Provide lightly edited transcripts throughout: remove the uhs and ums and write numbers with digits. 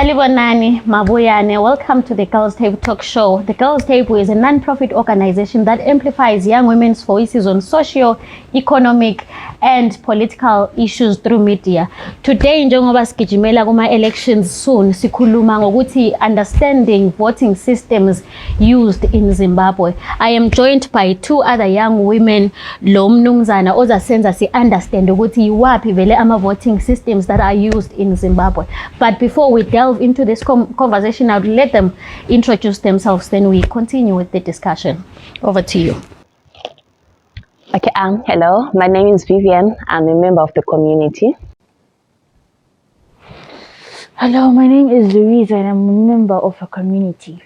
Salibonani, Mabuyane, welcome to the Girls Table Talk Show. The Girls Table is a non-profit organization that amplifies young women's voices on socio-economic and political issues through media. Today, njengoba sigijimela kuma elections soon, sikhuluma ngokuthi understanding voting systems used in Zimbabwe. I am joined by two other young women, lo mnumzana ozasenza si understand ukuthi yiwapi vele ama voting systems that are used in Zimbabwe. But before we delve into this conversation, I would let them introduce themselves, then we continue with the discussion. Over to you. Okay, hello, my name is Vivian. I'm a member of the community. Hello, my name is Louisa and I'm a member of a community.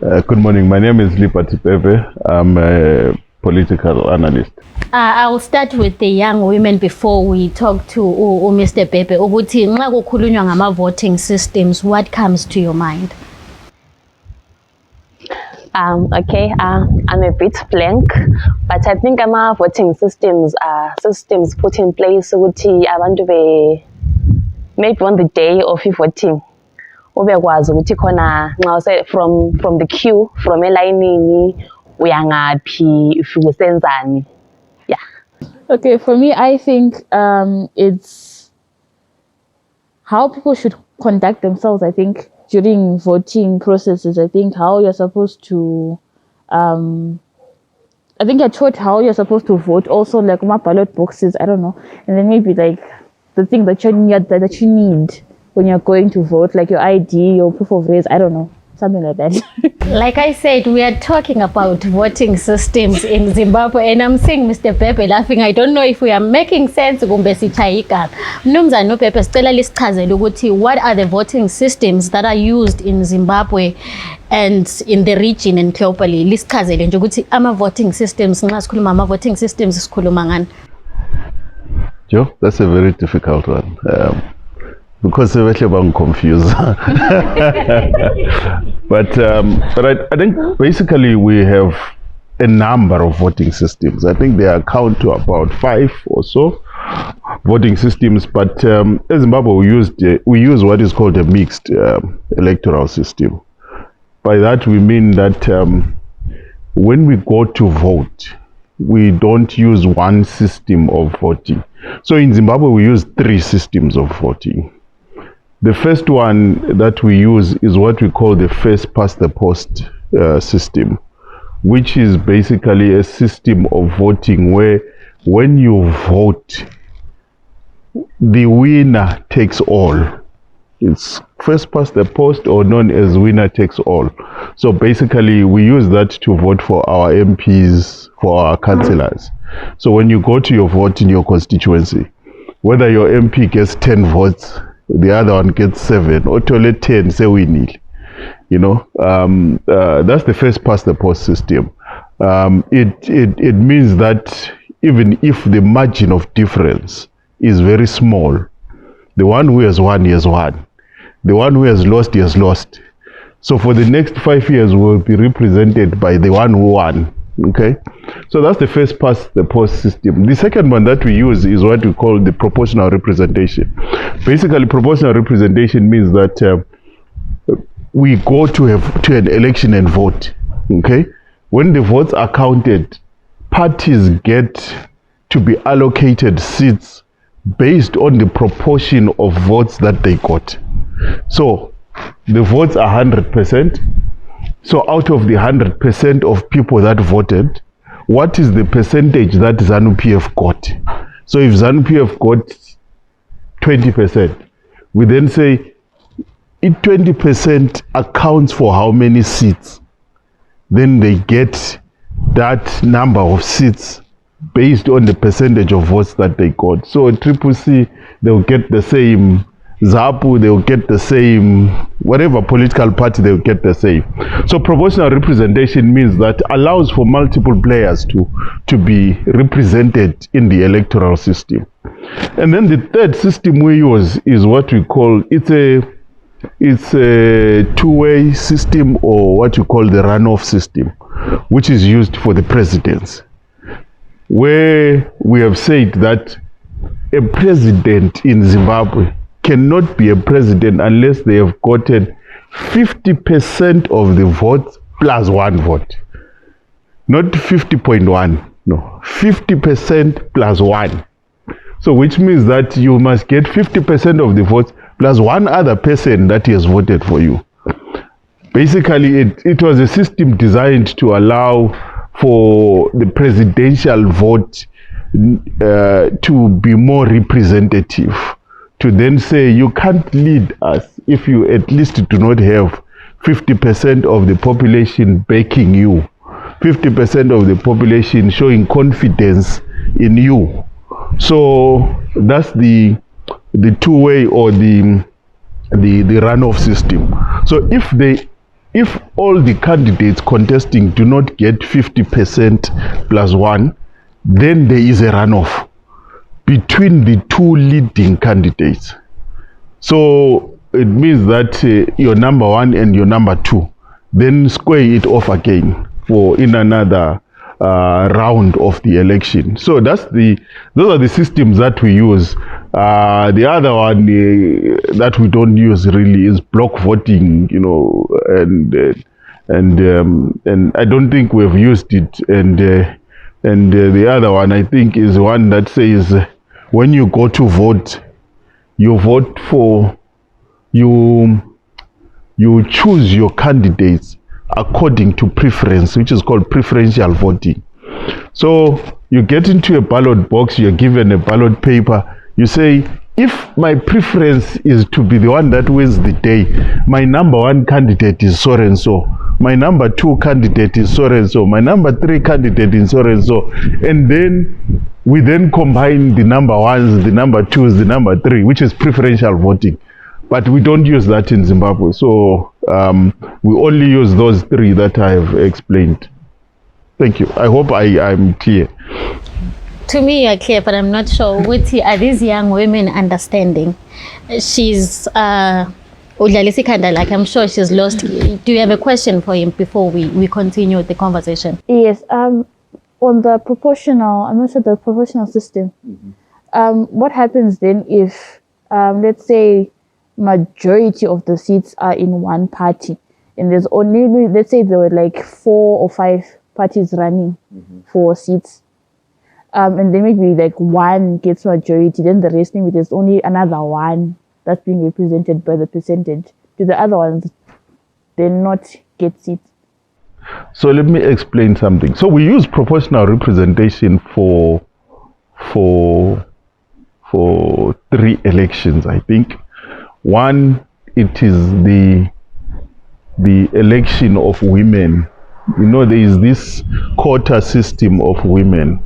Good morning, my name is Liberty Bhebhe. I'm a political analyst. I will start with the young women before we talk to Mr. Bhebhe. Ukuthi nxa kukhulunywa ngama voting systems, what comes to your mind? Okay, I'm a bit blank, but I think our voting systems are systems put in place ukuthi abantu maybe on the day of voting ubekwazi ukuthi khona nxa from the queue, from elayinini uyangaphi ufike usenzani. Yeah. Okay, for me, I think it's how people should conduct themselves. I think during voting processes, I think how you're supposed to, I think you're taught how you're supposed to vote. Also, like my ballot boxes, I don't know, and then maybe like the thing that you need when you're going to vote, like your ID, your proof of race. I don't know. Something like that. Like I said, we are talking about voting systems in Zimbabwe, and I'm seeing Mr. Bhebhe laughing. I don't know if we are making sense. Mnumzana Bhebhe, sicela lisichazele ukuthi what are the voting systems that are used in Zimbabwe and in the region and globally? Lisichazele nje ukuthi ama voting systems, nxa sikhuluma ama voting systems sikhuluma ngani? Joe, that's a very difficult one. Because I'm confused. but I think basically we have a number of voting systems. I think they account to about 5 or so voting systems. But in Zimbabwe, we use what is called a mixed electoral system. By that we mean that when we go to vote, we don't use one system of voting. So in Zimbabwe, we use 3 systems of voting. The first one that we use is what we call the first past the post system, which is basically a system of voting where when you vote, the winner takes all. It's first past the post, or known as winner takes all. So basically we use that to vote for our MPs, for our councillors. So when you go to your vote in your constituency, whether your MP gets 10 votes, the other one gets 7, or to let 10 say we need, you know. That's the first past the post system. It means that even if the margin of difference is very small, the one who has won, he has won. The one who has lost, he has lost. So for the next 5 years, we'll be represented by the one who won. Okay, so that's the first past the post system. The second one that we use is what we call the proportional representation. Basically, proportional representation means that we go to an election and vote. Okay, when the votes are counted, parties get to be allocated seats based on the proportion of votes that they got. So the votes are 100%. So out of the 100% of people that voted, what is the percentage that ZANU-PF got? So if ZANU-PF got 20%, we then say 20% accounts for how many seats. Then they get that number of seats based on the percentage of votes that they got. So Triple C, they'll get the same. ZAPU, they'll get the same. Whatever political party, they'll get the same. So proportional representation means that allows for multiple players to be represented in the electoral system. And then the third system we use is what we call, it's a two-way system, or what you call the runoff system, which is used for the presidents, where we have said that a president in Zimbabwe cannot be a president unless they have gotten 50% of the votes plus one vote. Not 50.1, no, 50% plus one. So which means that you must get 50% of the votes plus one other person that has voted for you. Basically, it was a system designed to allow for the presidential vote to be more representative, to then say you can't lead us if you at least do not have 50% of the population backing you, 50% of the population showing confidence in you. So that's the two-way or the runoff system. So if all the candidates contesting do not get 50% plus one, then there is a runoff between the two leading candidates. So it means that your number one and your number two, then square it off again for in another round of the election. So those are the systems that we use. The other one that we don't use really is block voting, you know, and I don't think we've used it. And the other one I think is one that says when you go to vote, you vote for you choose your candidates according to preference, which is called preferential voting. So you get into a ballot box, you're given a ballot paper, you say, if my preference is to be the one that wins the day, my number one candidate is so and so, my number two candidate is so and so, my number three candidate is so and so, and then we then combine the number ones, the number twos, the number three, which is preferential voting. But we don't use that in Zimbabwe. So we only use those three that I have explained. Thank you. I hope I'm clear. To me, you're clear, but I'm not sure. Are these young women understanding? She's like I'm sure she's lost. Do you have a question for him before we continue the conversation? Yes. On the proportional, I'm not sure the proportional system. What happens then if, let's say, majority of the seats are in one party, and there's only, let's say there were like 4 or 5 parties running for seats, and then maybe like one gets majority, then the rest, maybe there's only another one that's being represented by the percentage. Do the other ones then not get seats? So let me explain something. So we use proportional representation for 3 elections, I think. One, it is the election of women. You know, there is this quota system of women,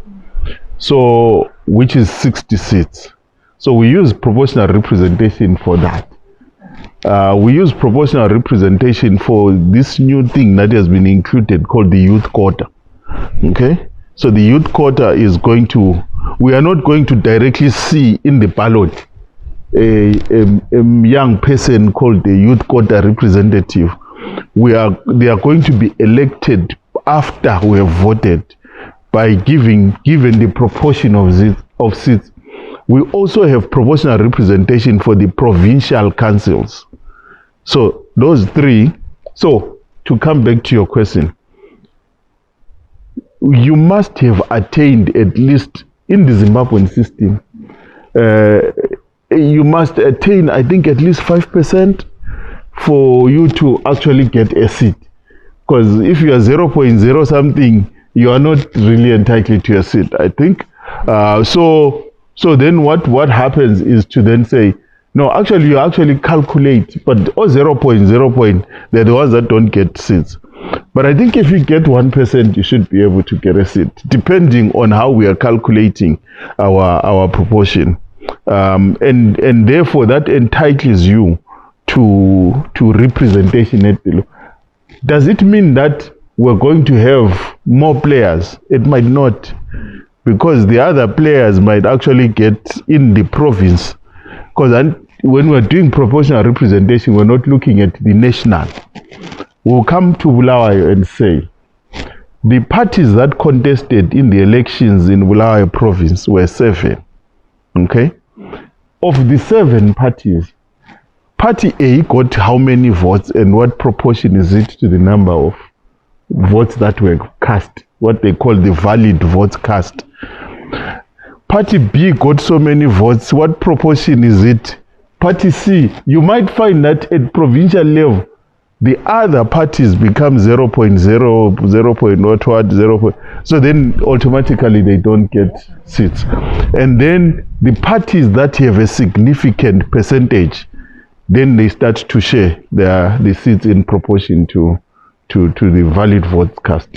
so which is 60 seats. So we use proportional representation for that. We use proportional representation for this new thing that has been included called the youth quota. Okay, so the youth quota is we are not going to directly see in the ballot a young person called the youth quota representative. They are going to be elected after we have voted by given the proportion of seats. We also have proportional representation for the provincial councils. So those 3. So to come back to your question, you must have attained, at least in the Zimbabwean system, you must attain, I think, at least 5% for you to actually get a seat. Because if you are 0.0 something, you are not really entitled to a seat, I think. So then what happens is to then say, no, actually you actually calculate, but 0.0, they're the ones that don't get seats. But I think if you get 1%, you should be able to get a seat, depending on how we are calculating our proportion. And therefore that entitles you to representation at the law. Does it mean that we're going to have more players? It might not, because the other players might actually get in the province. Because when we're doing proportional representation, we're not looking at the national. We'll come to Bulawayo and say, the parties that contested in the elections in Bulawayo province were 7. Okay? of the 7 parties, Party A got how many votes and what proportion is it to the number of votes that were cast, what they call the valid votes cast. Party B got so many votes, what proportion is it? Party C, you might find that at provincial level, the other parties become 0.0, 0.0, so then automatically they don't get seats. And then the parties that have a significant percentage, then they start to share the seats in proportion to the valid votes cast.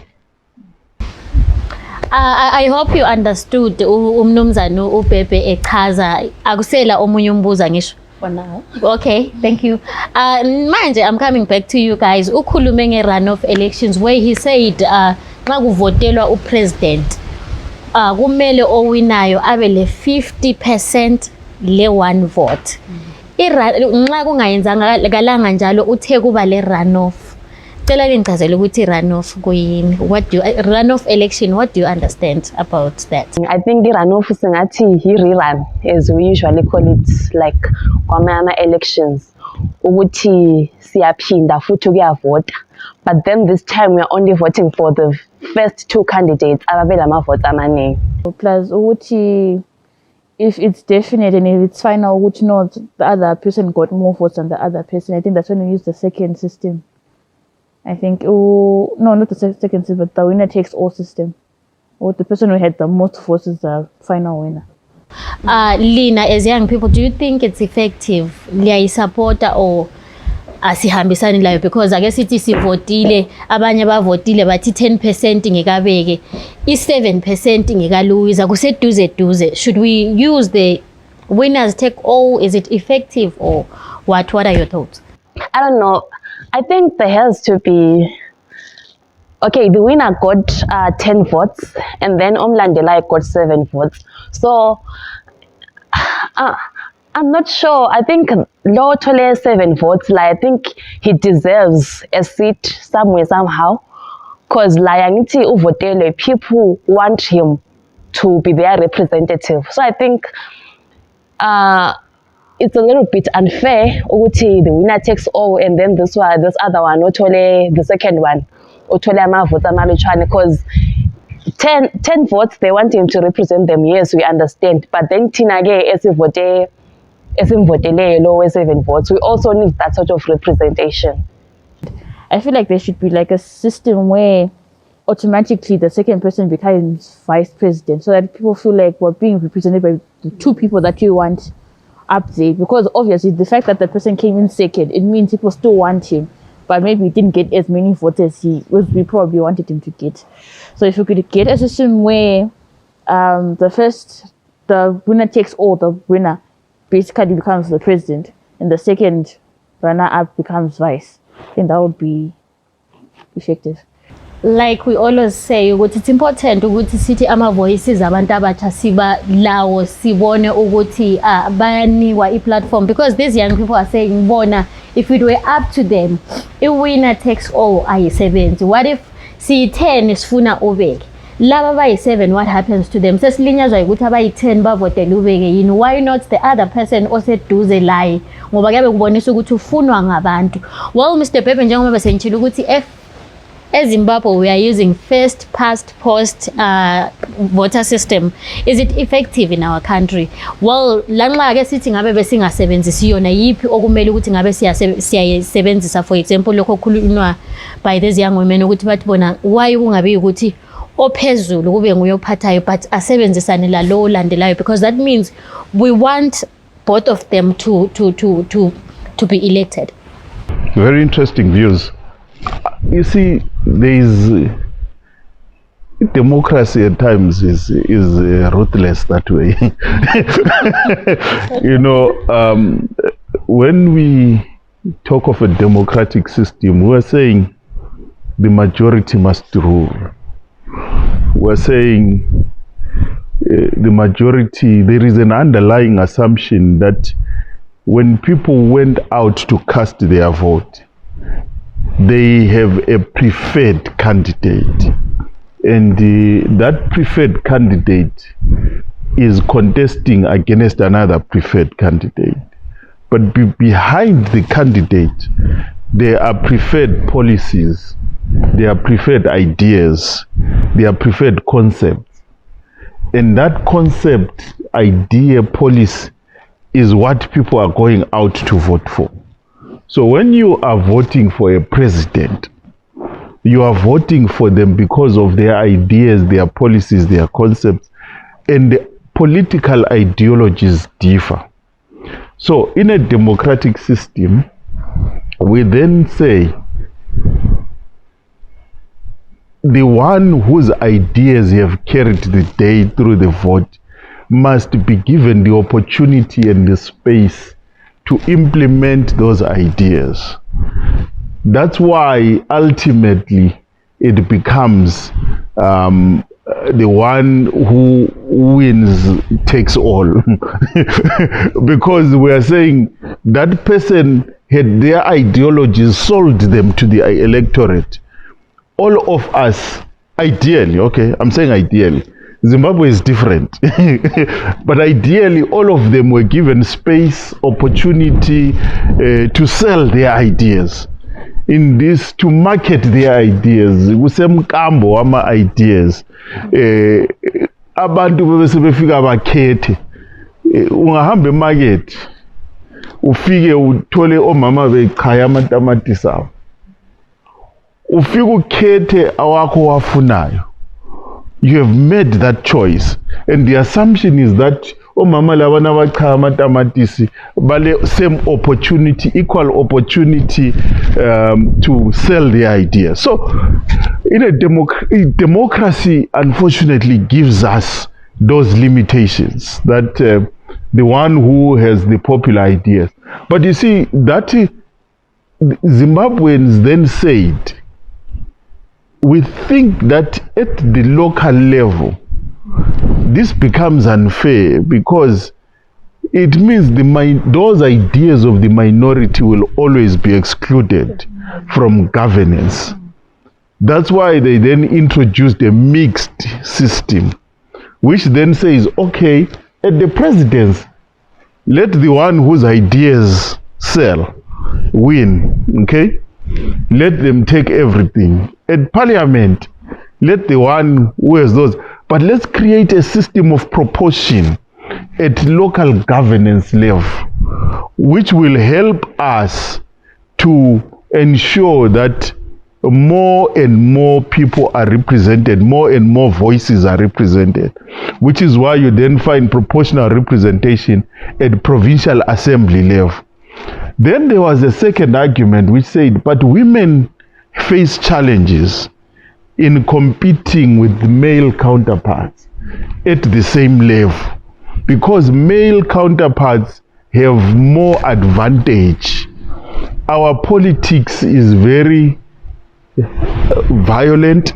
I hope you understood umnumzana Bhebhe echaza akusela omunye umbuzo ngisho for now. Okay, thank you. Manje I'm coming back to you guys. Ukhulume nge-runoff elections where he said xa kuvotelwa upresident kumele owinayo abe le 50% le one vote. Nxa kungayenzanga kalanga njalo uthe kuba le runoff. Cela ngichazele ukuthi runoff kuyini. Runoff election, what do you understand about that? I think runoff singathi rerun, as we usually call it, like kwamanye elections, ukuthi siyaphinda futhi kuyavota, but then this time we are only voting for the first 2 candidates ababela amavoti amaningi. Plus ukuthi if it's definite and if it's final, which no, the other person got more votes than the other person, I think that's when we use the second system. I think, no, not the second system, but the winner takes all system. Or the person who had the most votes is the final winner. Lina, as young people, do you think it's effective? Liyayisupporta or asihambisani layo? Because I guess it is sivotile, abanye bavotile bathi 10% ngekabeke, i7% ngekaLouisa, kuseduze. Should we use the winners take all? Is it effective or what? What are your thoughts? I don't know. I think there has to be, okay, the winner got 10 votes and then Omlandela got 7 votes. So I'm not sure. I think Law Tole 7 votes, like, I think he deserves a seat somewhere, somehow. Because like, people want him to be their representative. So I think it's a little bit unfair. The winner takes all, and then this other one, the second one, because 10 votes, they want him to represent them. Yes, we understand. But then Tinage, as low 7 votes, we also need that sort of representation. I feel like there should be like a system where automatically the second person becomes vice president, so that people feel like we're being represented by the 2 people that you want up there. Because obviously the fact that the person came in second, it means people still want him, but maybe he didn't get as many votes as we probably wanted him to get. So if we could get a system where the winner takes all, the winner basically becomes the president and the second runner-up becomes vice, then that would be effective. Like we always say, it's important ukuthi sithi ama voices abantu abatsha siba lawo sibone ukuthi bayanikwa i-platform, because these young people are saying bona if it were up to them, a winner takes all ayi-70. What if siyi-10 sifuna ubeke laba bayi-7, what happens to them? Sesilinyazwa ukuthi abayi-10 bavotele ubeke yini? Why not the other person oseduze laye, ngoba kuyabe kubonisa ukuthi ufunwa ngabantu? Well, Mr. Bhebhe, njengoba besengitshilo ukuthi as Zimbabwe, we are using first past post voter system. Is it effective in our country? Well, lanxa ke sithi ngabe besingasebenzisi yona yipi okumele ukuthi ngabe siyayisebenzisa, for example lokho khulunywa by these young women ukuthi bathi bona why kungabe ukuthi ophezulu kube nguye ophathayo but asebenzisane la lo landelayo, because that means we want both of them to be elected. Very interesting views. You see, there is democracy at times is ruthless that way. You know, when we talk of a democratic system, we're saying the majority must rule. We're saying the majority, there is an underlying assumption that when people went out to cast their vote, they have a preferred candidate, and that preferred candidate is contesting against another preferred candidate. But behind the candidate, there are preferred policies, there are preferred ideas, there are preferred concepts. And that concept, idea, policy is what people are going out to vote for. So when you are voting for a president, you are voting for them because of their ideas, their policies, their concepts, and the political ideologies differ. So in a democratic system, we then say the one whose ideas have carried the day through the vote must be given the opportunity and the space to implement those ideas. That's why ultimately it becomes the one who wins takes all. Because we are saying that person had their ideologies, sold them to the electorate. All of us, ideally, okay, I'm saying ideally, Zimbabwe is different. But ideally, all of them were given space, opportunity to sell their ideas. In this, to market their ideas, kusemkambo ama ideas. Abantu bese befika bakhethe. Ungahamba emarket, ufike uthole omama bechaya amatamatisi abo. Ufike ukhethe awakho wafunayo. You have made that choice, and the assumption is that omama labana abachaya amatamatisi bale same opportunity, equal opportunity to sell their idea. So in a democracy unfortunately gives us those limitations, that the one who has the popular ideas. But you see that Zimbabweans then said, we think that at the local level, this becomes unfair because it means those ideas of the minority will always be excluded from governance. That's why they then introduced a mixed system, which then says, okay, at the presidency, let the one whose ideas sell win, okay? Let them take everything. At parliament, let the one who has those, but let's create a system of proportion at local governance level, which will help us to ensure that more and more people are represented, more and more voices are represented, which is why you then find proportional representation at provincial assembly level. Then there was a second argument which said, but women face challenges in competing with male counterparts at the same level, because male counterparts have more advantage. Our politics is very violent.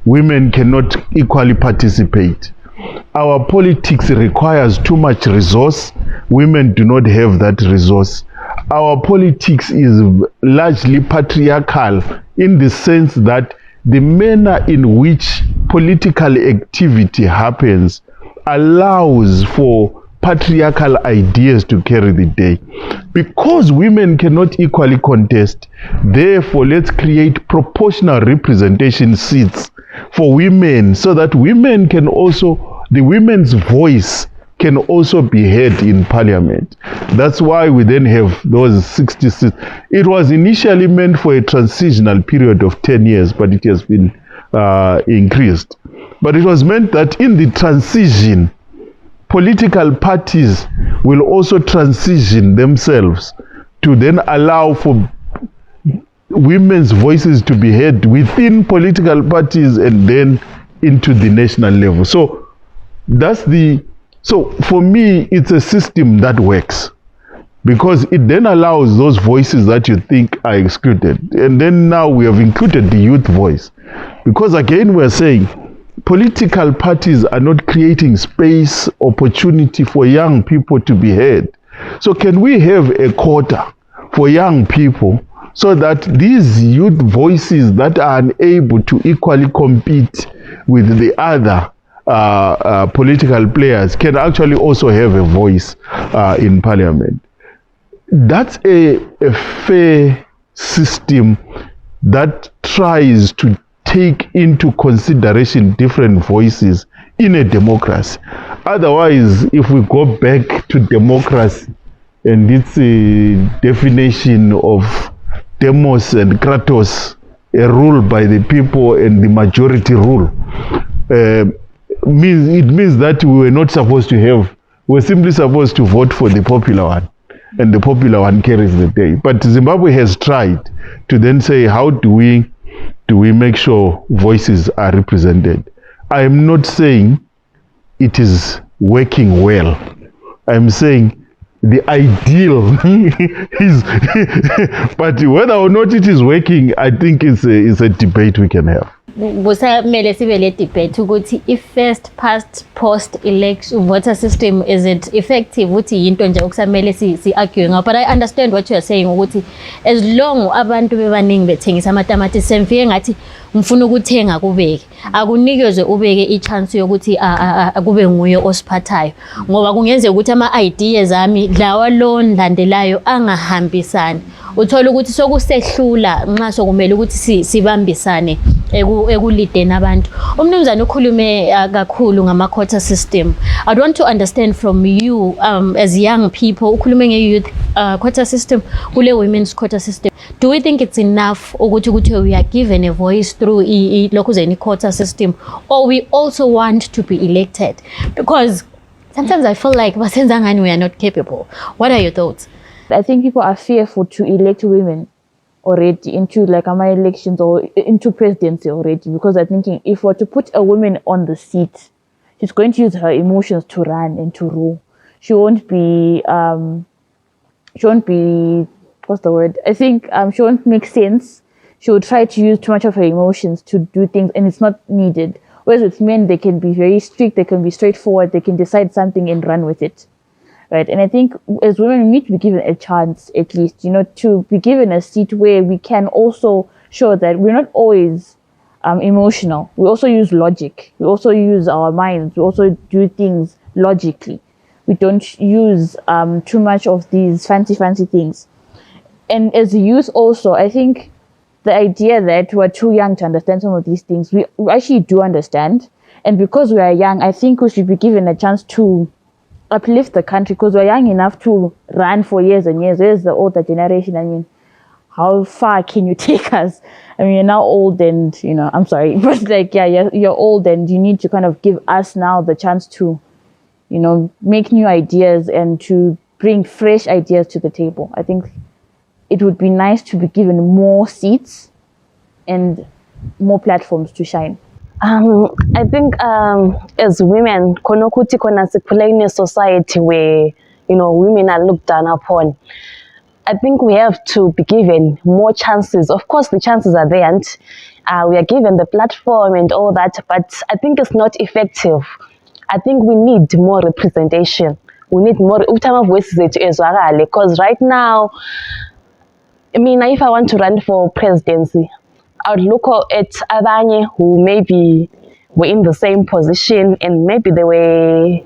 Women cannot equally participate. Our politics requires too much resource. Women do not have that resource. Our politics is largely patriarchal in the sense that the manner in which political activity happens allows for patriarchal ideas to carry the day. Because women cannot equally contest, therefore let's create proportional representation seats for women so that women can also, the women's voice can also be heard in parliament. That's why we then have those 60 seats. It was initially meant for a transitional period of 10 years, but it has been increased. But it was meant that in the transition, political parties will also transition themselves to then allow for women's voices to be heard within political parties and then into the national level. So that's so for me, it's a system that works, because it then allows those voices that you think are excluded. And then now we have included the youth voice, because again, we're saying political parties are not creating space, opportunity for young people to be heard. So can we have a quota for young people so that these youth voices that are unable to equally compete with the other political players can actually also have a voice in parliament. That's a fair system that tries to take into consideration different voices in a democracy. Otherwise, if we go back to democracy and its definition of demos and kratos, a rule by the people and the majority rule, it means that we were not supposed to have, we're simply supposed to vote for the popular one, and the popular one carries the day. But Zimbabwe has tried to then say, how do we make sure voices are represented? I am not saying it is working well. I'm saying the ideal is, but whether or not it is working, I think is a debate we can have. Kusamele sibe le debate ukuthi if first past post election voter system is it effective uthi into nje okusamele si argue ngayo. But I understand what you are saying ukuthi as long abantu bebaningi bethengisa amatamati semfike ngathi ngifuna ukuthenga kubeke akunikezwe ubeke ichance yokuthi akube nguye osiphathayo ngoba kungenzeka ukuthi ama ideas ami lawa lo ndandelayo angahambisani uthola ukuthi sokusehlula nxa sokumele ukuthi sibambisane ekulideni abantu. Umnumzana ukhulume kakhulu ngama quota system. I'd want to understand from you as young people ukhulume nge youth quota system kule women's quota system. Do we think it's enough ukuthi we are given a voice through lokuzeni quota system, or we also want to be elected? Because sometimes I feel like basenzangani we are not capable. What are your thoughts? I think people are fearful to elect women already into like my elections or into presidency already, because they're thinking if we're to put a woman on the seat, she's going to use her emotions to run and to rule. She won't be what's the word? I think she won't make sense. She will try to use too much of her emotions to do things, and it's not needed. Whereas with men, they can be very strict, they can be straightforward, they can decide something and run with it. Right. And I think as women, we need to be given a chance, at least, to be given a seat where we can also show that we're not always emotional. We also use logic. We also use our minds. We also do things logically. We don't use too much of these fancy things. And as a youth also, I think the idea that we're too young to understand some of these things, we actually do understand. And because we are young, I think we should be given a chance to uplift the country, because we're young enough to run for years and years. Where's the older generation? I mean, how far can you take us? I mean, you're now old and, I'm sorry, but like, yeah, you're old and you need to kind of give us now the chance to, make new ideas and to bring fresh ideas to the table. I think it would be nice to be given more seats and more platforms to shine. I think as women, konokuti kona sikhula in a society where women are looked down upon. I think we have to be given more chances. Of course, the chances are there, and we are given the platform and all that. But I think it's not effective. I think we need more representation. We need more voices because right now, I mean, if I want to run for presidency, I would look at abanye who maybe were in the same position and maybe they were,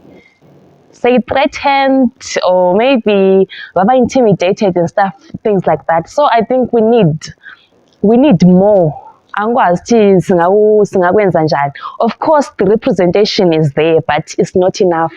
say, threatened or maybe were intimidated and stuff, things like that. So I think we need more. Of course, the representation is there, but it's not enough.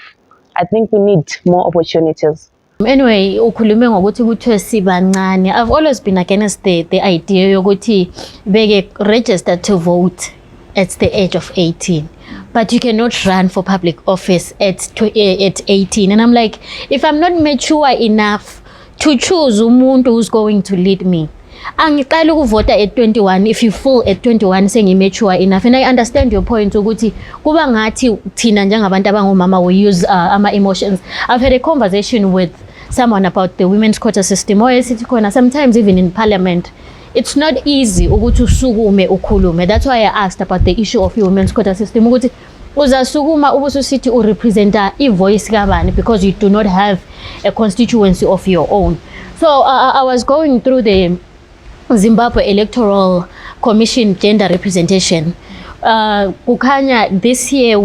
I think we need more opportunities. Anyway, ukhulume ngokuthi kuthiwe sibancane. I've always been against the idea yokuthi beke registered to vote at the age of 18. But you cannot run for public office at 18. And I'm like, if I'm not mature enough to choose umuntu who's going to lead me, angiqala ukuvota at 21. If you feel at 21 saying mature enough, and I understand your point ukuthi kuba ngathi thina njengabantu abangomama we use ama emotions. I've had a conversation with someone about the women's quota system, or sometimes even in parliament it's not easy ukuthi usukume ukhulume. That's why I asked about the issue of women's quota system ukuthi uzasukuma ubususithi urepresenta ivoice kabani, because you do not have a constituency of your own. So I was going through the Zimbabwe Electoral Commission gender representation. Kukanya, this year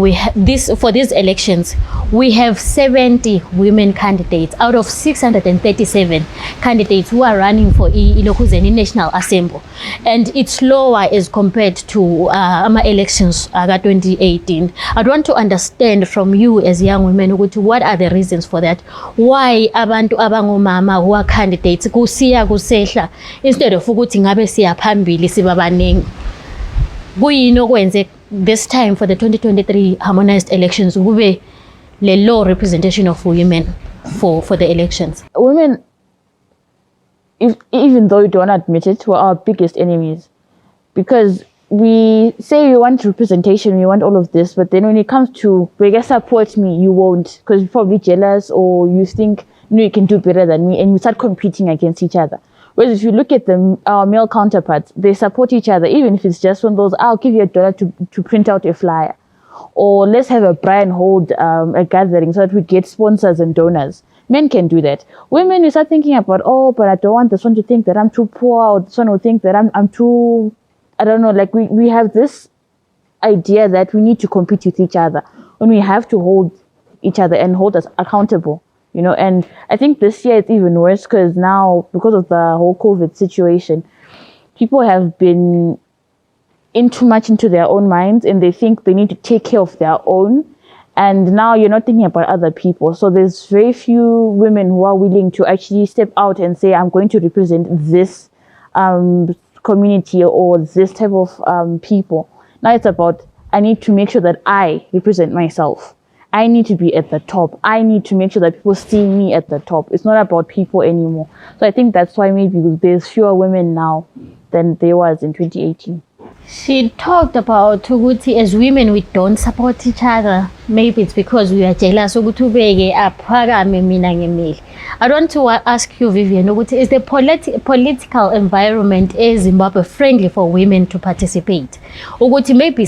for these elections we have 70 women candidates out of 637 candidates who are running for Ilokuzeni National Assembly, and it's lower as compared to elections 2018. I'd want to understand from you as young women what are the reasons for that. Why abantu abangomama who are candidates kusiya kusehla instead of ukuthi ngabe siya phambili sibabaningi? Kuyini okwenze this time for the 2023 harmonized elections kube le low representation of women for the elections? Women, even though you don't admit it, were our biggest enemies, because we say we want representation, we want all of this, but then when it comes to support me, you won't, because you're probably jealous or you think, no, you can do better than me, and we start competing against each other. Whereas if you look at our male counterparts, they support each other, even if it's just one of those, I'll give you $1 to print out a flyer. Or let's have a Brian hold a gathering so that we get sponsors and donors. Men can do that. Women, you start thinking about, oh, but I don't want this one to think that I'm too poor, or this one will think that I'm too, I don't know, like we have this idea that we need to compete with each other when we have to hold each other and hold us accountable. You know, and I think this year it's even worse because now, because of the whole COVID situation, people have been too much into their own minds, and they think they need to take care of their own. And now you're not thinking about other people. So there's very few women who are willing to actually step out and say, I'm going to represent this community or this type of people. Now it's about, I need to make sure that I represent myself. I need to be at the top. I need to make sure that people see me at the top. It's not about people anymore. So I think that's why maybe there's fewer women now than there was in 2018. She talked about ukuthi as women we don't support each other. Maybe it's because we are jealous. I want to ask you, Vivian, is the political environment in Zimbabwe friendly for women to participate? Maybe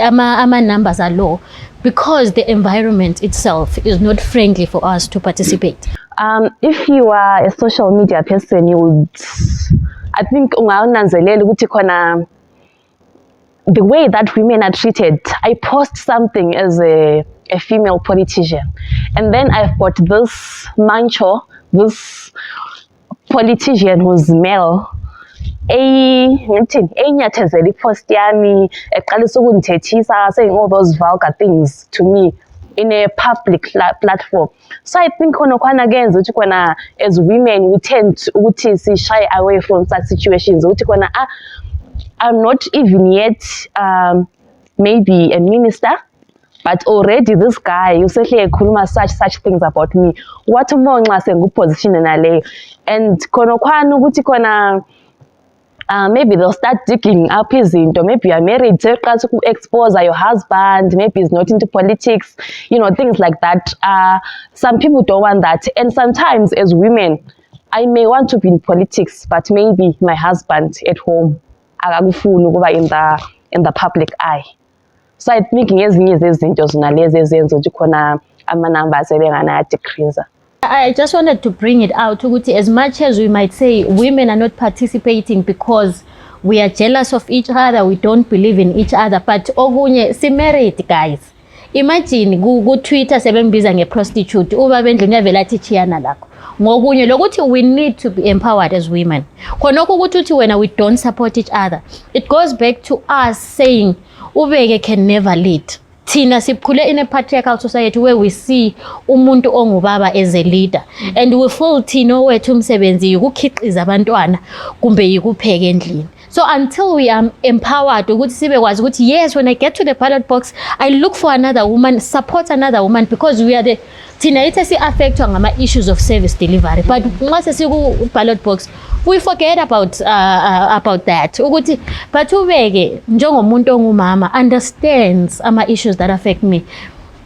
ama numbers are low because the environment itself is not friendly for us to participate. If you are a social media person, you would, I think, the way that women are treated. I post something as a female politician, and then I've got this mancho, this politician who's male, saying all those vulgar things to me in a public platform. So I think again, as women, we tend to shy away from such situations. I'm not even yet maybe a minister, but already this guy, you say such things about me. What more position in LA? And maybe they'll start digging up his into, maybe you're married, expose your husband, maybe he's not into politics, things like that. Some people don't want that. And sometimes as women, I may want to be in politics, but maybe my husband at home in the public eye. So I think I just wanted to bring it out. As much as we might say women are not participating because we are jealous of each other, we don't believe in each other, but ogunye si married guys. Imagine go Twitter sebembiza nge-prostitute uba bendlu ngevela tichiyana lakho. Ngokunye lokuthi we need to be empowered as women. Khonoko ukuthi when we don't support each other, it goes back to us saying ubeke can never lead. Thina sikhule in a patriarchal society where we see umuntu ongubaba as a leader, and we feel thina wethu umsebenzi ukukhiqiza abantwana kumbe yikupheka endlini. So until we are empowered, yes, when I get to the ballot box, I look for another woman, support another woman, because we are the teenagers affect issues of service delivery. But once I see ballot box, we forget about that. But njengomuntu ongumama understands issues that affect me.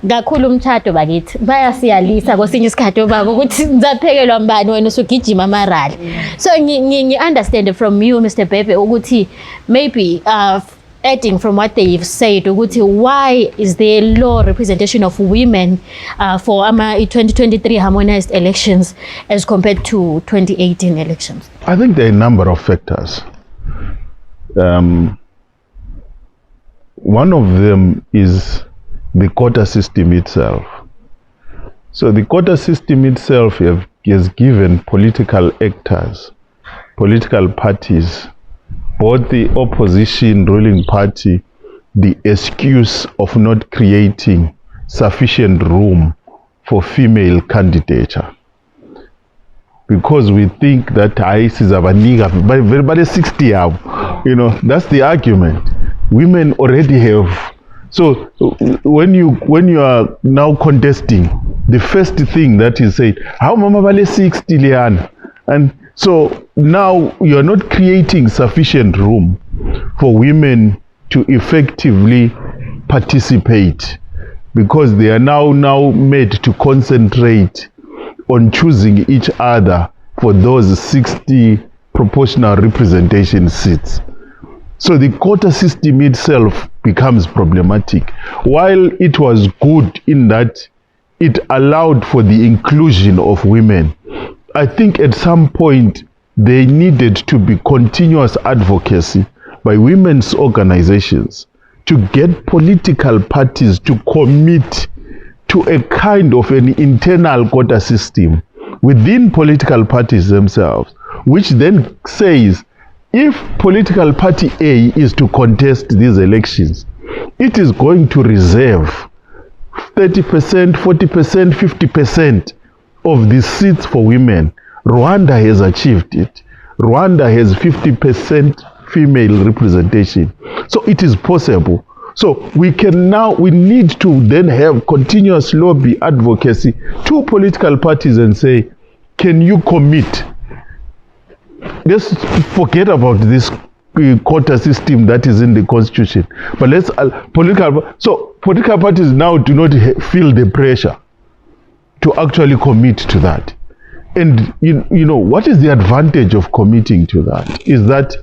Kakhulu umthatho bakithi bayasiyalisa kwesinye isikhathi obaba ukuthi ngizaphekelwa mbani wena usugijima amarali. So ngi understand from you, Mr. Bhebhe, ukuthi maybe adding from what they've said, ukuthi why is there low representation of women for 2023 harmonized elections as compared to 2018 elections? I think there are a number of factors. One of them is the quota system itself. So the quota system itself has given political actors, political parties, both the opposition ruling party, the excuse of not creating sufficient room for female candidature. Because we think that ICE is but everybody 60 have, you know, that's the argument. Women already have. So when you are now contesting, the first thing that is said, how mama vale 60 liana? And so now you are not creating sufficient room for women to effectively participate, because they are now made to concentrate on choosing each other for those 60 proportional representation seats. So the quota system itself becomes problematic. While it was good in that it allowed for the inclusion of women, I think at some point there needed to be continuous advocacy by women's organizations to get political parties to commit to a kind of an internal quota system within political parties themselves, which then says, if political party A is to contest these elections, it is going to reserve 30%, 40%, 50% of the seats for women. Rwanda has achieved it. Rwanda has 50% female representation. So it is possible. So we need to then have continuous lobby advocacy to political parties and say, can you commit? Let's forget about this quota system that is in the constitution. But let's political parties now do not feel the pressure to actually commit to that. And you know what is the advantage of committing to that is that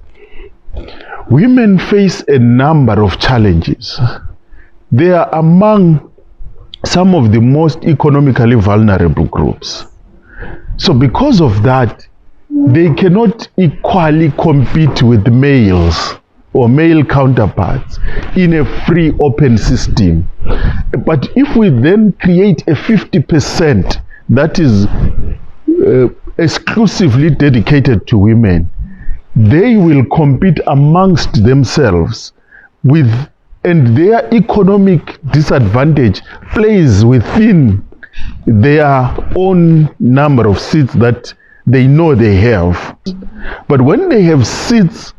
women face a number of challenges. They are among some of the most economically vulnerable groups. So because of that, they cannot equally compete with males or male counterparts in a free open system. But if we then create a 50% that is exclusively dedicated to women, they will compete amongst themselves and their economic disadvantage plays within their own number of seats that they know they have. But when they have seats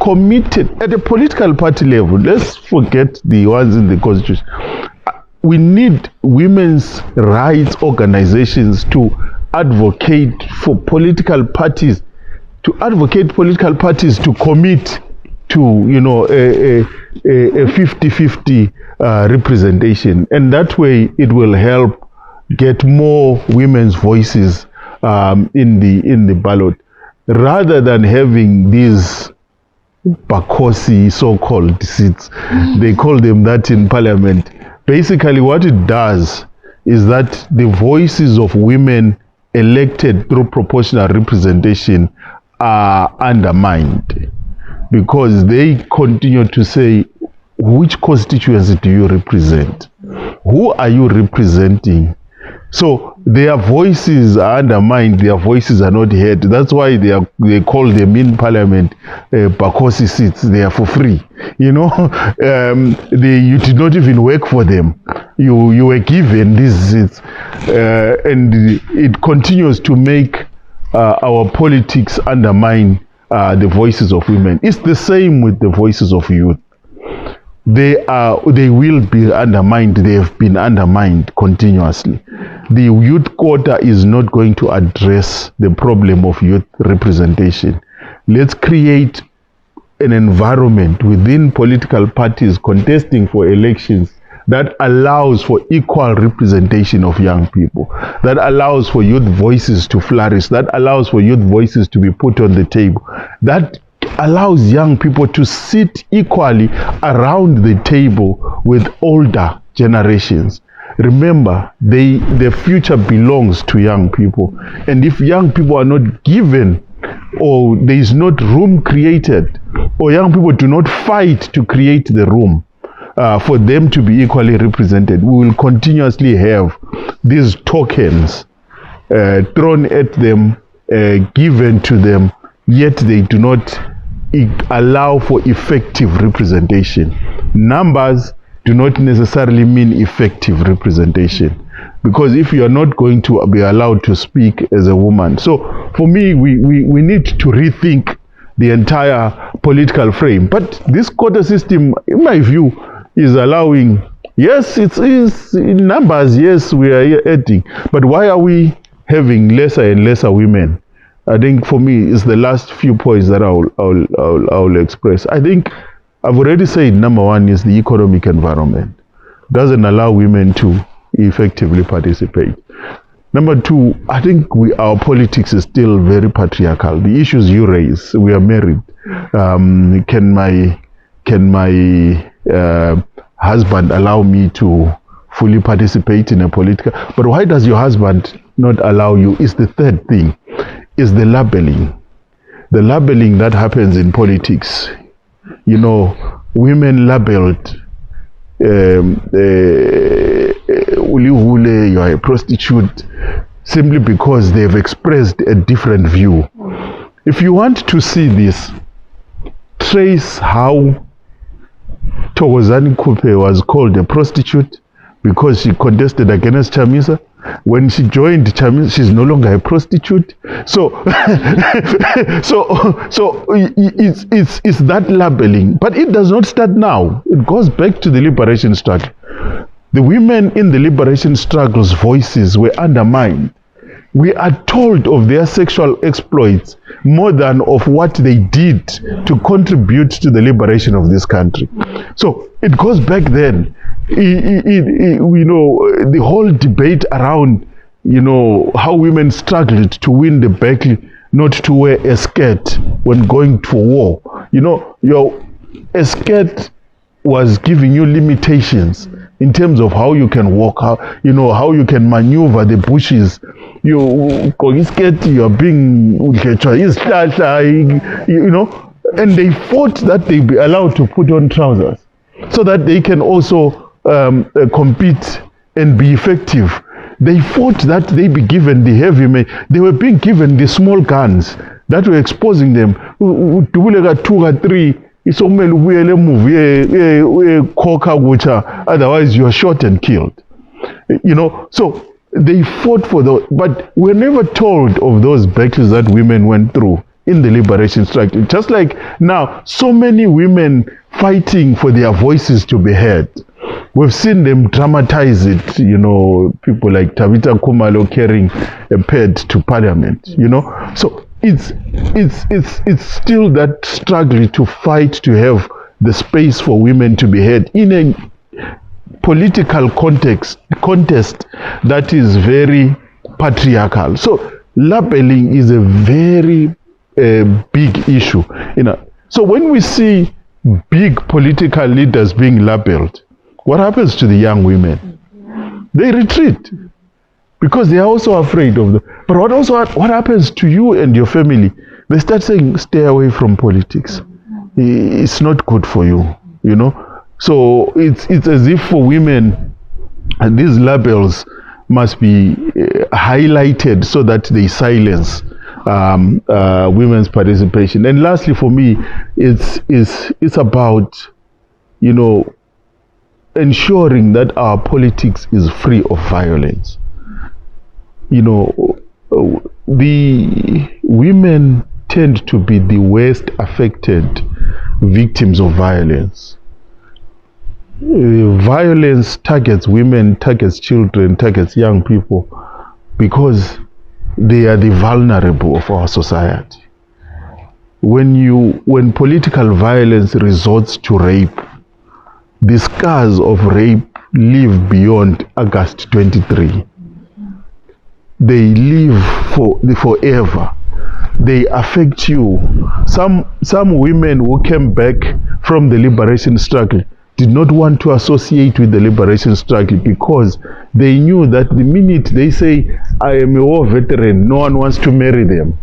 committed at a political party level, let's forget the ones in the constitution, we need women's rights organizations to advocate for political parties, to commit to, you know, a 50-50 representation, and that way it will help get more women's voices in the ballot, rather than having these Bakosi so-called seats. They call them that in parliament. Basically what it does is that the voices of women elected through proportional representation are undermined, because they continue to say, which constituency do you represent? Who are you representing? So their voices are undermined, their voices are not heard. That's why they call them in parliament Bakosi seats. They are for free. You know, you did not even work for them. You were given these seats. And it continues to make our politics undermine the voices of women. It's the same with the voices of youth. They will be undermined. They have been undermined continuously. The youth quota is not going to address the problem of youth representation. Let's create an environment within political parties contesting for elections that allows for equal representation of young people, that allows for youth voices to flourish, that allows for youth voices to be put on the table, that allows young people to sit equally around the table with older generations. Remember, the future belongs to young people. And if young people are not given, or there is not room created, or young people do not fight to create the room, for them to be equally represented, we will continuously have these tokens thrown at them, given to them, yet they do not allow for effective representation. Numbers do not necessarily mean effective representation, because if you are not going to be allowed to speak as a woman. So for me, we need to rethink the entire political frame. But this quota system, in my view, is allowing, yes, it is in numbers, yes, we are adding, but why are we having lesser and lesser women? I think for me, it's the last few points that I'll express. I think I've already said number one is the economic environment. Doesn't allow women to effectively participate. Number two, I think our politics is still very patriarchal. The issues you raise, we are married. Can my husband allow me to fully participate in a political? But why does your husband not allow you? Is the third thing, is the labeling. The labeling that happens in politics. You know, women labeled, you are a prostitute, simply because they've expressed a different view. If you want to see this, trace how Thokozani Kupe was called a prostitute because she contested against Chamisa. When she joined Chamisa, she's no longer a prostitute. So, it's that labeling. But it does not start now. It goes back to the liberation struggle. The women in the liberation struggle's voices were undermined. We are told of their sexual exploits more than of what they did to contribute to the liberation of this country. So it goes back then. The whole debate around, how women struggled to win the battle not to wear a skirt when going to war. A skirt was giving you limitations in terms of how you can walk, how you can maneuver the bushes. You are being, and they fought that they be allowed to put on trousers so that they can also compete and be effective. They fought that they be given the heavy, they were being given the small guns that were exposing them. 2 or 3. It's only otherwise you are shot and killed. So they fought for those, but we're never told of those battles that women went through in the liberation struggle. Just like now, so many women fighting for their voices to be heard. We've seen them dramatize it, people like Tabitha Kumalo carrying a ped to parliament, So it's still that struggle to fight to have the space for women to be heard in a political contest that is very patriarchal. So labeling is a very big issue. So when we see big political leaders being labeled, what happens to the young women? They retreat because they are also afraid of but what happens to you and your family? They start saying, stay away from politics. It's not good for you, So it's as if for women, and these labels must be highlighted so that they silence women's participation. And lastly, for me, it's about, ensuring that our politics is free of violence. The women tend to be the worst affected victims of violence. Violence targets women, targets children, targets young people because they are the vulnerable of our society. When political violence resorts to rape, the scars of rape live beyond August 23. They live forever. They affect you. Some women who came back from the liberation struggle did not want to associate with the liberation struggle because they knew that the minute they say, I am a war veteran, no one wants to marry them.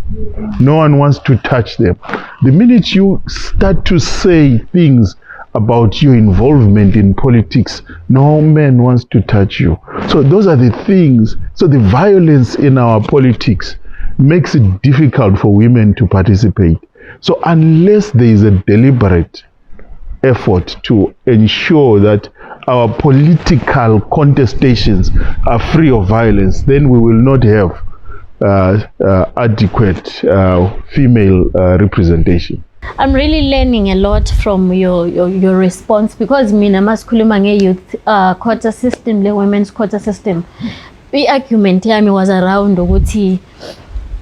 No one wants to touch them. The minute you start to say things about your involvement in politics, no man wants to touch you. So those are the things. So the violence in our politics makes it difficult for women to participate. So unless there is a deliberate effort to ensure that our political contestations are free of violence, then we will not have adequate female representation. I'm really learning a lot from your response, because mina masikhuluma nge-youth quota system, the women's quota system, i-argument yami was around ukuthi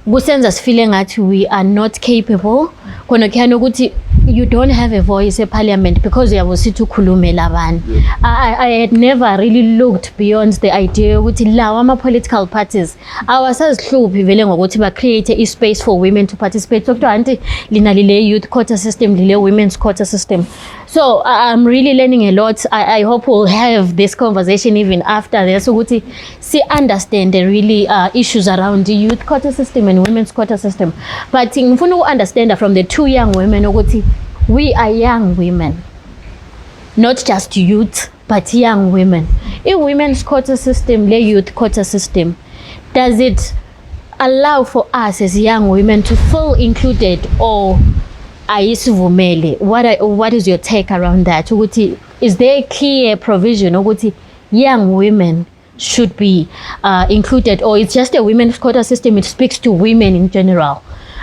kusenza sifile ngathi we are not capable, khona khona ukuthi you don't have a voice in parliament because uyabosithi ukhulumela abantu. I had never really looked beyond the idea ukuthi lawa ama-political parties awasazihluphi vele ngokuthi ba-create i-space for women to participate. So kuthiwa anti lina lile youth quota system, lile women's quota system. So I'm really learning a lot. I hope we'll have this conversation even after this, ukuthi see understand the really issues around the youth quota system and women's quota system. But ngifuna uku-understand from the two young women ukuthi we are young women, not just youth, but young women. In women's quota system, the youth quota system, does it allow for us as young women to feel included, or ayisivumele? What is your take around that? Is there a clear provision ukuthi young women should be included, or it's just a women's quota system, it speaks to women in general?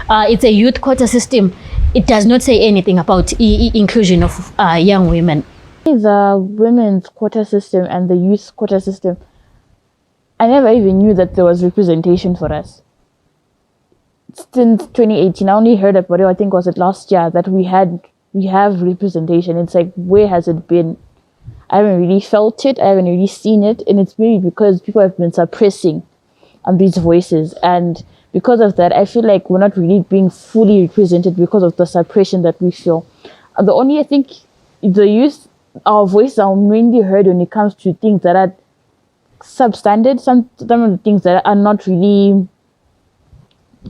It's a youth quota system, it does not say anything about inclusion of young women. The women's quota system and the youth quota system, I never even knew that there was representation for us. Since 2018, I only heard about it, I think was it last year, that we have representation. It's like, where has it been? I haven't really felt it, I haven't really seen it, and it's maybe because people have been suppressing these voices, and because of that, I feel like we're not really being fully represented because of the suppression that we feel. The only, I think, the youth, our voices are mainly heard when it comes to things that are substandard, some of the things that are not really,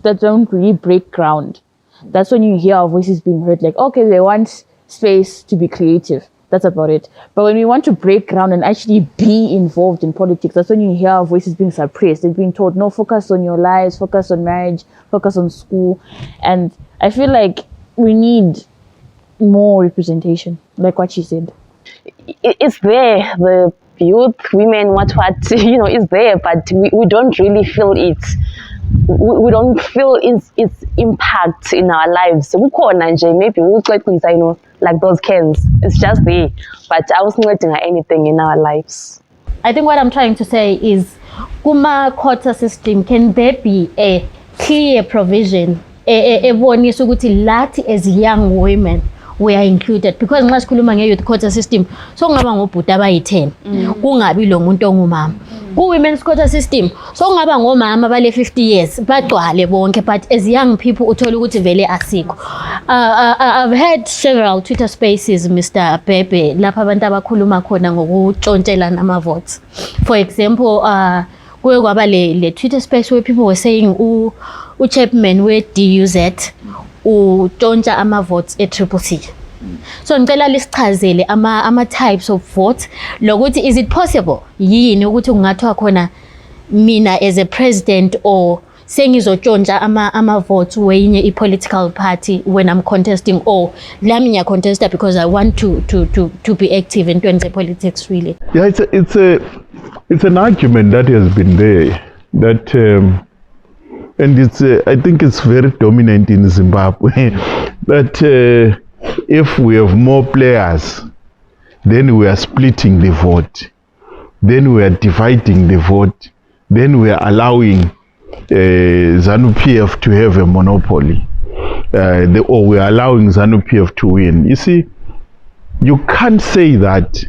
that don't really break ground. That's when you hear our voices being heard, like, okay, they want space to be creative. That's about it. But when we want to break ground and actually be involved in politics, that's when you hear our voices being suppressed. They're being told, no, focus on your lives, focus on marriage, focus on school. And I feel like we need more representation, like what she said. It's there, the youth, women, what, is there, but we don't really feel it. We don't feel its impact in our lives. Maybe we'll like those cans. It's just there, but I wasn't letting anything in our lives. I think what I'm trying to say is, kuma quota system, can there be a clear provision, lati as young women we are included? Because nxa sikhuluma nge-youth quota system, so ngaba ngobhuti abayi-10, kungabi lo muntu ongumama. Ku-women's quota system, so ngaba ngomama bale 50 years, bagcwale bonke, but as young people, uthola ukuthi vele asikho. I've had several Twitter spaces, Mr. Bhebhe, lapha abantu abakhuluma khona ngokutshontshela nama-votes. For example, kuye kwaba le Twitter space where people were saying u-chairman we-DUZ utshontsha ama-votes e-CCC. So ngicela lisichazele ama-types of votes, lokuthi is it possible yini ukuthi kungathiwa khona mina as a president or sengizotshontsha ama-votes wenye i-political party when I'm contesting, or lami ngiyacontesta because I want to be active in terms of politics really. Yeah, it's an argument that has been there, that and it's I think it's very dominant in Zimbabwe that if we have more players, then we are splitting the vote, then we are dividing the vote, then we are allowing ZANU-PF to have a monopoly, or we are allowing ZANU-PF to win. You see, you can't say that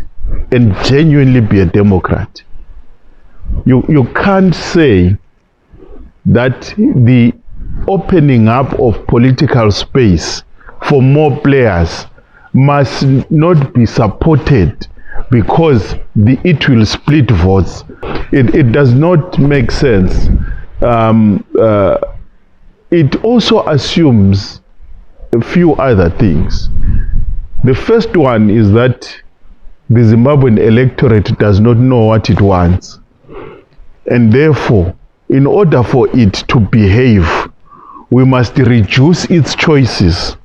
and genuinely be a Democrat. You can't say that the opening up of political space for more players must not be supported because it will split votes. It does not make sense. It also assumes a few other things. The first one is that the Zimbabwean electorate does not know what it wants. And therefore, in order for it to behave, we must reduce its choices.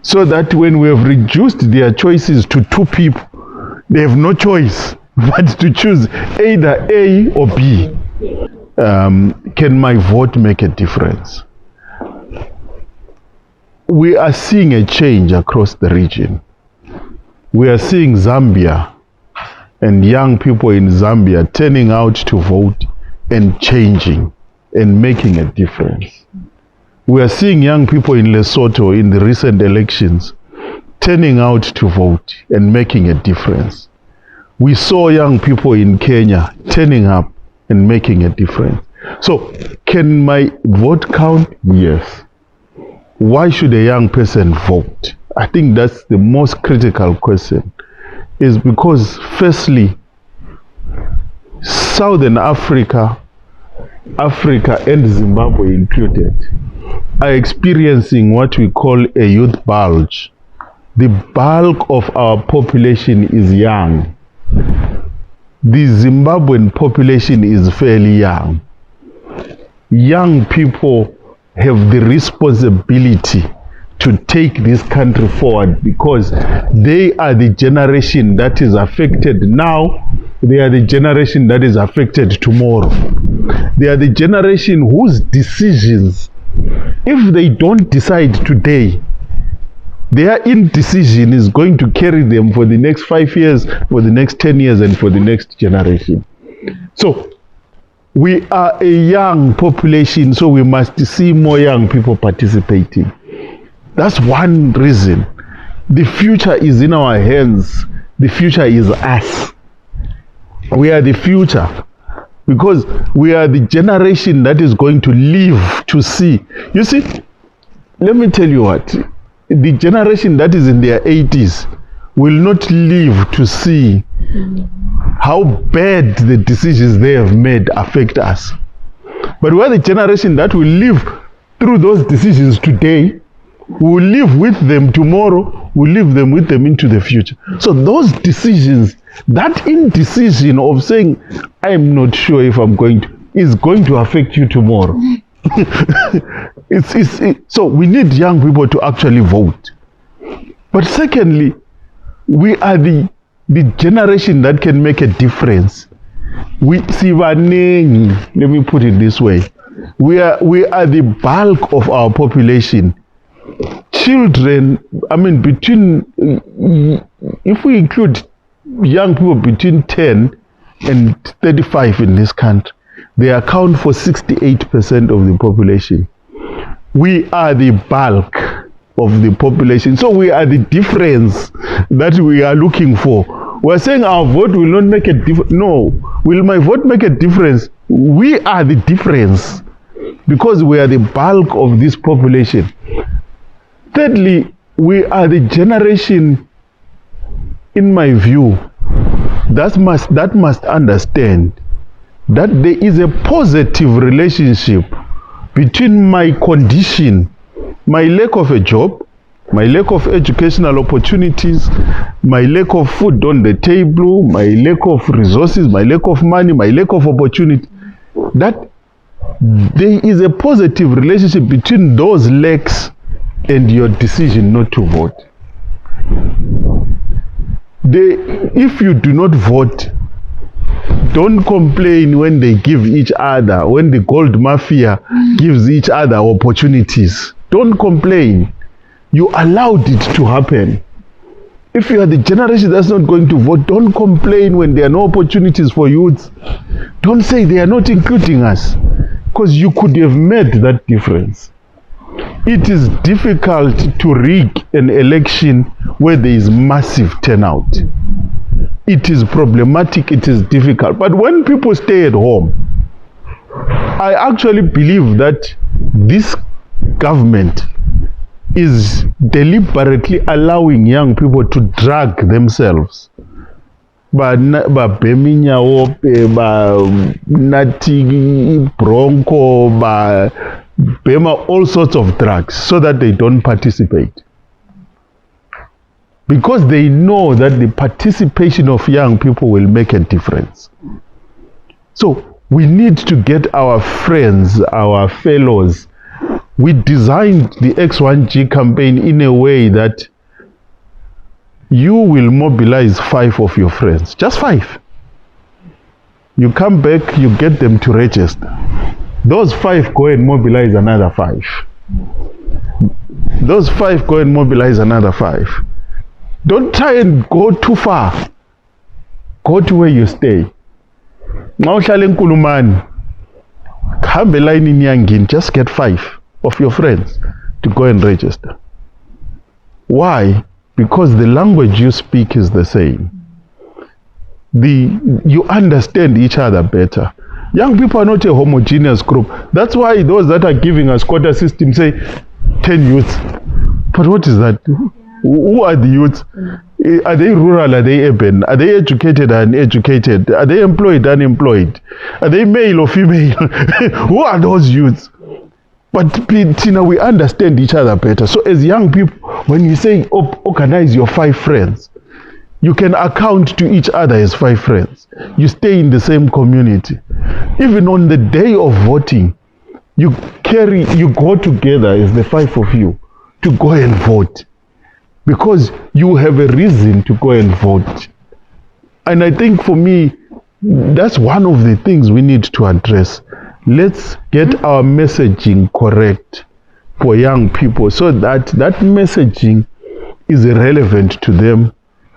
So that when we have reduced their choices to 2 people, they have no choice but to choose either A or B. Can my vote make a difference? We are seeing a change across the region. We are seeing Zambia and young people in Zambia turning out to vote and changing and making a difference. We are seeing young people in Lesotho in the recent elections turning out to vote and making a difference. We saw young people in Kenya turning up and making a difference. So, can my vote count? Yes. Why should a young person vote? I think that's the most critical question. Is because firstly, Southern Africa and Zimbabwe included, are experiencing what we call a youth bulge. The bulk of our population is young. The Zimbabwean population is fairly young. Young people have the responsibility to take this country forward because they are the generation that is affected now. They are the generation that is affected tomorrow. They are the generation whose decisions, if they don't decide today, their indecision is going to carry them for the next 5 years, for the next 10 years, and for the next generation. So, we are a young population, so we must see more young people participating. That's one reason. The future is in our hands. The future is us. We are the future because we are the generation that is going to live to see. You see, let me tell you what, the generation that is in their 80s will not live to see how bad the decisions they have made affect us. But we are the generation that will live through those decisions today. We will live with them tomorrow. We will live them with them into the future. So those decisions, that indecision of saying, I'm not sure if I'm going to, is going to affect you tomorrow. So we need young people to actually vote. But secondly, we are the generation that can make a difference. Let me put it this way. We are the bulk of our population. Children, if we include young people between 10 and 35 in this country, they account for 68% of the population. We are the bulk of the population. So we are the difference that we are looking for. We're saying our vote will not make a difference. No. Will my vote make a difference? We are the difference because we are the bulk of this population. Thirdly, we are the generation, in my view, that must understand that there is a positive relationship between my condition, my lack of a job, my lack of educational opportunities, my lack of food on the table, my lack of resources, my lack of money, my lack of opportunity, that there is a positive relationship between those lacks and your decision not to vote. If you do not vote, don't complain when they give each other, when the gold mafia gives each other opportunities. Don't complain. You allowed it to happen. If you are the generation that's not going to vote, don't complain when there are no opportunities for youth. Don't say they are not including us, because you could have made that difference. It is difficult to rig an election where there is massive turnout. It is problematic, it is difficult. But when people stay at home, I actually believe that this government is deliberately allowing young people to drag themselves. Beminyawo, Nati, Bronco, Bema, all sorts of drugs so that they don't participate. because they know that the participation of young people will make a difference. So we need to get our friends, our fellows. We designed the X1G campaign in a way that you will mobilize 5 of your friends, just 5. You come back, you get them to register. Those 5 go and mobilize another 5. Those 5 go and mobilize another 5. Don't try and go too far. Go to where you stay. Now uhlala eNkulumane, hambe line in Yangini, just get 5 of your friends to go and register. Why? Because the language you speak is the same. You understand each other better. Young people are not a homogeneous group. That's why those that are giving us quota system say 10 youths. But what is that? Who are the youths? Are they rural? Are they urban? Are they educated or uneducated? Are they employed or unemployed? Are they male or female? Who are those youths? But Tina, we understand each other better. So as young people, when you say organize your 5 friends, you can account to each other as 5 friends. You stay in the same community. Even on the day of voting, you go together as the 5 of you to go and vote, because you have a reason to go and vote. And I think for me, that's one of the things we need to address. Let's get our messaging correct for young people so that that messaging is relevant to them.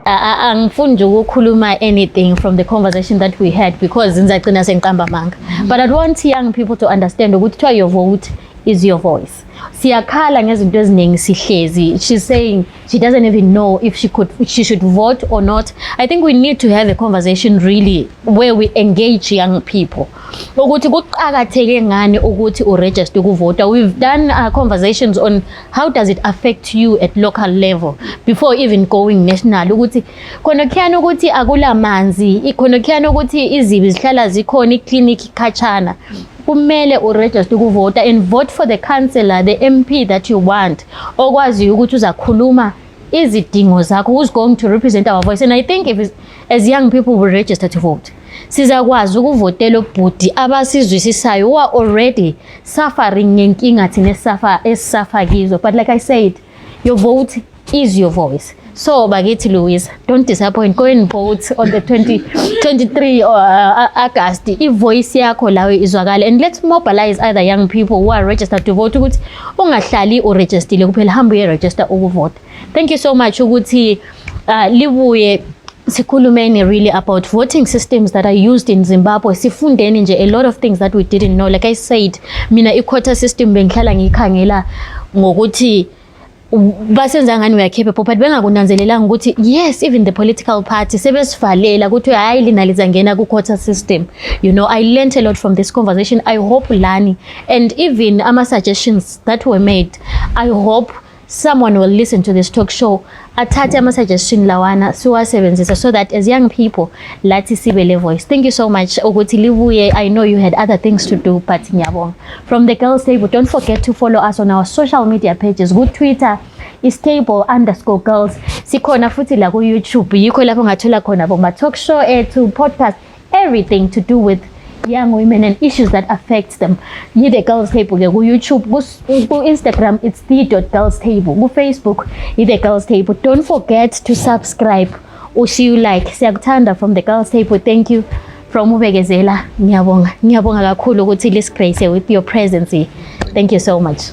Angifuni nje ukukhuluma anything from the conversation that we had because ngizagcina sengiqamba amanga. But I want young people to understand ukuthi your vote is your voice. Siyakhala ngezinto eziningi sihlezi. She's saying she doesn't even know if she should vote or not. I think we need to have a conversation really where we engage young people. Ukuthi kuqhakatheke ngani ukuthi uregister ukuvota. We've done conversations on how does it affect you at local level before even going national. Ukuthi khona khiyana ukuthi akulamanzi, khona khiyana ukuthi izibi zihlala zikhona iclinic khatshana. Kumele uregister ukuvota and vote for the councillor, the MP that you want. Okwazi ukuthi uzakhuluma izidingo zakho, who's going to represent our voice. And I think as young people we register to vote, sizakwazi ukuvotela ubhuti abasizwisisayo who are already suffering ngenkinga thina esuffer kizo. But like I said, your vote is your voice. So bakithi Louisa, don't disappoint. Go and vote on the 23 August. If voice yakho lawe izwakala, and let's mobilize other young people who are registered to vote ukuthi ungahlali uregister kuphela, hamba uyeregister ukuvote. Thank you so much ukuthi libuye sikhulumeni really about voting systems that are used in Zimbabwe. Sifundeni nje a lot of things that we didn't know. Like I said, mina i-quota system bengihlala ngikhangela ngokuthi basenza ngani we are capable, but bengakunanzelelanga ukuthi yes, even the political party sebesivalela ukuthi hayi lina lizangena ku-quota system. You know, I learned a lot from this conversation. I hope Lani and even suggestions that were made, I hope someone will listen to this talk show, athathe ama-suggestion lawana siwasebenzisa so that as young people lathi sibele voice. Thank you so much ukuthi libuye. I know you had other things to do, but ngiyabonga. From the Girls Table, don't forget to follow us on our social media pages. Good Twitter is table_girls. Sikhona futhi la ku YouTube, yikho lapho ngathola khona boma talk show to podcast, everything to do with young women and issues that affect them. The Girls Table ku YouTube, ku Instagram it's the.girlstable, ku Facebook the Girls Table. Don't forget to subscribe. Ushiyu like. Siyakuthanda from the Girls Table. Thank you from Bekezela. Ngiyabonga kakhulu ukuthi lisigrace with your presence. Thank you so much.